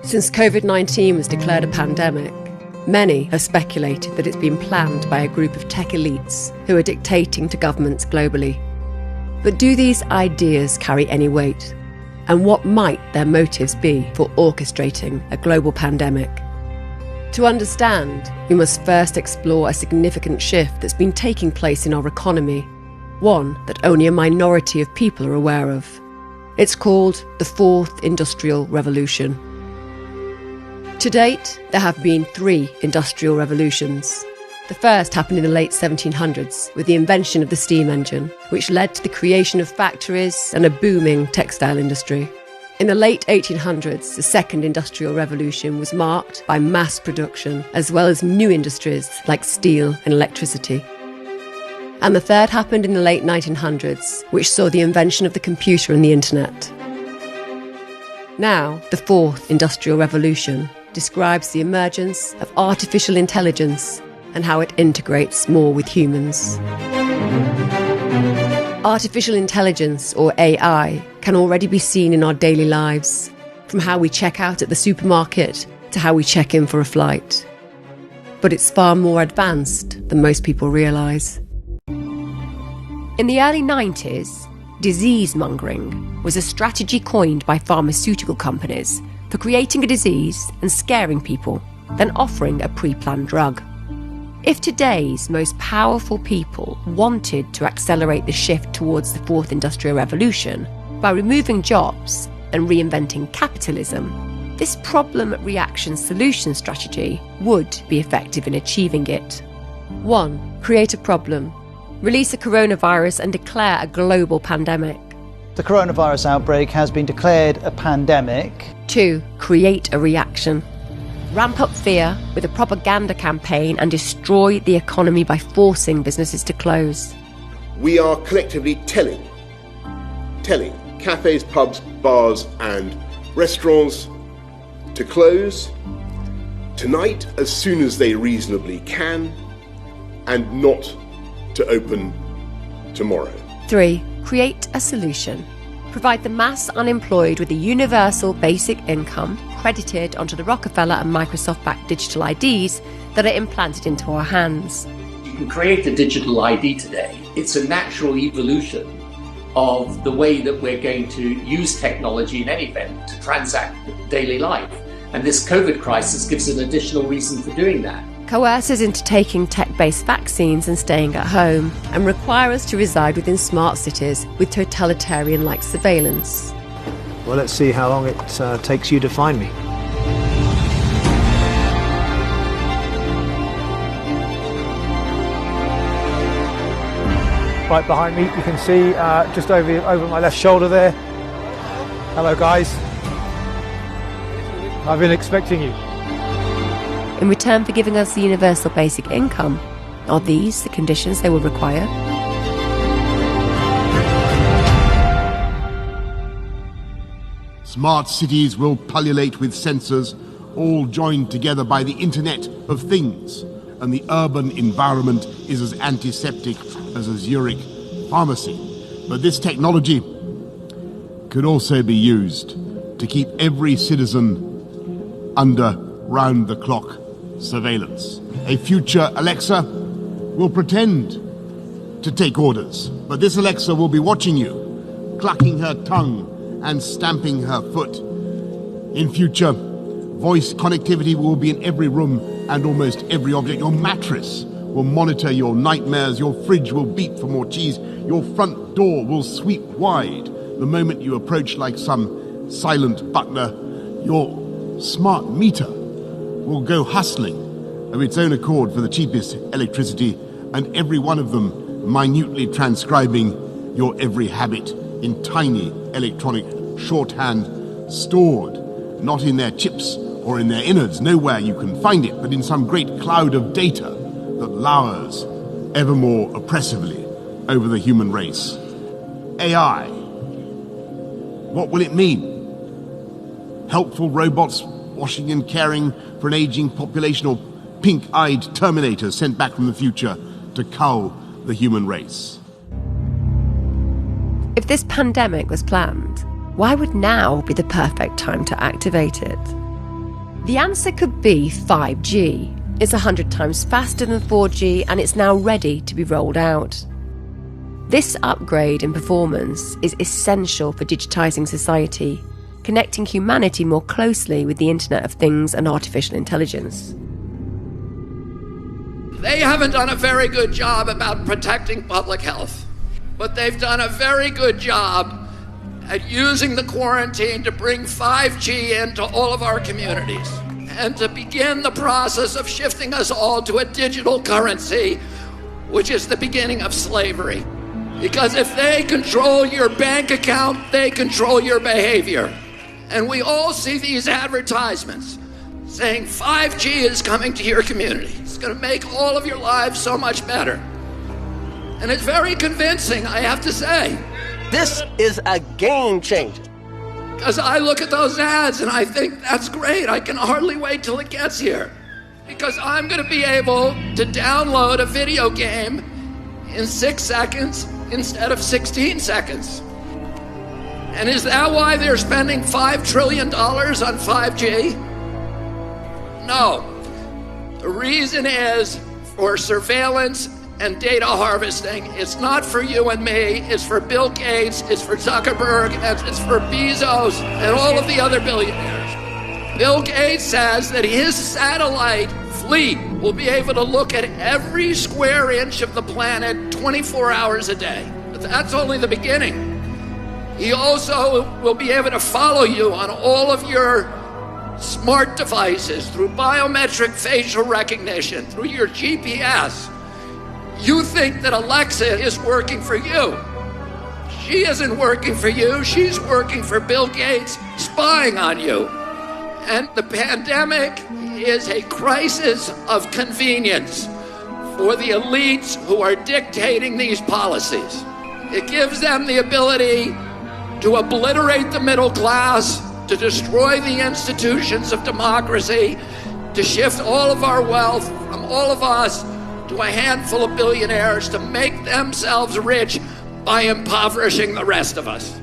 Since COVID-19 was declared a pandemic, many have speculated that it's been planned by a group of tech elites who are dictating to governments globally. But do these ideas carry any weight? And what might their motives be for orchestrating a global pandemic? To understand, we must first explore a significant shift that's been taking place in our economy, one that only a minority of people are aware of. It's called the Fourth Industrial Revolution. To date, there have been 3 industrial revolutions. The first happened in the late 1700s with the invention of the steam engine, which led to the creation of factories and a booming textile industry. In the late 1800s, the second industrial revolution was marked by mass production, as well as new industries like steel and electricity. And the third happened in the late 1900s, which saw the invention of the computer and the internet. Now, the fourth industrial revolution describes the emergence of artificial intelligence and how it integrates more with humans. Artificial intelligence, or AI, can already be seen in our daily lives, from how we check out at the supermarket to how we check in for a flight. But it's far more advanced than most people realise. In the early 90s, disease-mongering was a strategy coined by pharmaceutical companies for creating a disease and scaring people, then offering a pre-planned drug. If today's most powerful people wanted to accelerate the shift towards the fourth industrial revolution by removing jobs and reinventing capitalism, this problem reaction solution strategy would be effective in achieving it. 1. Create a problem. Release a coronavirus and declare a global pandemic. The coronavirus outbreak has been declared a pandemic. 2. Create a reaction. Ramp up fear with a propaganda campaign and destroy the economy by forcing businesses to close. We are collectively telling cafes, pubs, bars and restaurants to close tonight as soon as they reasonably can and not to open tomorrow. 3. Create a solution. Provide the mass unemployed with a universal basic income credited onto the Rockefeller and Microsoft-backed digital IDs that are implanted into our hands. You can create a digital ID today. It's a natural evolution of the way that we're going to use technology in any event to transact daily life. And this COVID crisis gives an additional reason for doing that. Coerce us into taking tech-based vaccines and staying at home, and require us to reside within smart cities with totalitarian-like surveillance. Well, let's see how long it takes you to find me. Right behind me, you can see just over my left shoulder there. Hello, guys. I've been expecting you. In return for giving us the universal basic income, are these the conditions they will require? Smart cities will pullulate with sensors, all joined together by the Internet of Things, and the urban environment is as antiseptic as a Zurich pharmacy. But this technology could also be used to keep every citizen under round-the-clock surveillance. A future Alexa will pretend to take orders, but this Alexa will be watching you, clucking her tongue and stamping her foot. In future, voice connectivity will be in every room and almost every object. Your mattress will monitor your nightmares, your fridge will beep for more cheese, your front door will sweep wide the moment you approach like some silent butler. Your smart meter will go hustling of its own accord for the cheapest electricity, and every one of them minutely transcribing your every habit in tiny electronic shorthand, stored not in their chips or in their innards, nowhere you can find it, but in some great cloud of data that lowers ever more oppressively over the human race. AI. What will it mean? Helpful robots washing and caring for an aging population, or pink-eyed Terminators sent back from the future to cull the human race? If this pandemic was planned, why would now be the perfect time to activate it? The answer could be 5G. It's 100 times faster than 4G and it's now ready to be rolled out. This upgrade in performance is essential for digitising society, connecting humanity more closely with the Internet of Things and artificial intelligence. They haven't done a very good job about protecting public health, but they've done a very good job at using the quarantine to bring 5G into all of our communities and to begin the process of shifting us all to a digital currency, which is the beginning of slavery. Because if they control your bank account, they control your behavior. And we all see these advertisements saying 5G is coming to your community. It's going to make all of your lives so much better. And it's very convincing, I have to say. This is a game changer. Because I look at those ads and I think, that's great. I can hardly wait till it gets here. Because I'm going to be able to download a video game in 6 seconds instead of 16 seconds. And is that why they're spending $5 trillion on 5G? No. The reason is for surveillance and data harvesting. It's not for you and me, it's for Bill Gates, it's for Zuckerberg, and it's for Bezos and all of the other billionaires. Bill Gates says that his satellite fleet will be able to look at every square inch of the planet 24 hours a day. But that's only the beginning. He also will be able to follow you on all of your smart devices through biometric facial recognition, through your GPS. You think that Alexa is working for you. She isn't working for you. She's working for Bill Gates, spying on you. And the pandemic is a crisis of convenience for the elites who are dictating these policies. It gives them the ability to obliterate the middle class, to destroy the institutions of democracy, to shift all of our wealth from all of us to a handful of billionaires to make themselves rich by impoverishing the rest of us.